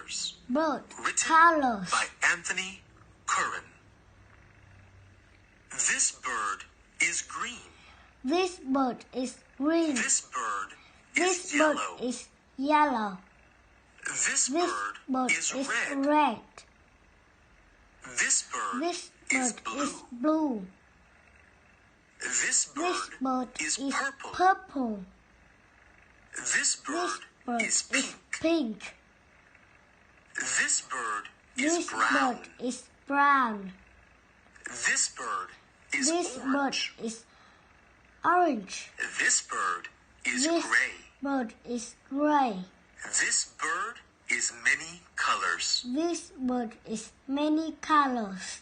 Colors. Bird Written colors. by Anthony Curran. This bird is green. This bird is green. This bird This is bird yellow. is yellow. This This bird bird is is red. red. This bird This is bird blue. is blue. This This bird bird is is purple. purple. This This bird bird is pink. pink. This bird is This brown. bird is brown. This bird is This bird orange. is orange. This bird is This gray. bird is gray. This bird is many colors. This bird is many colors.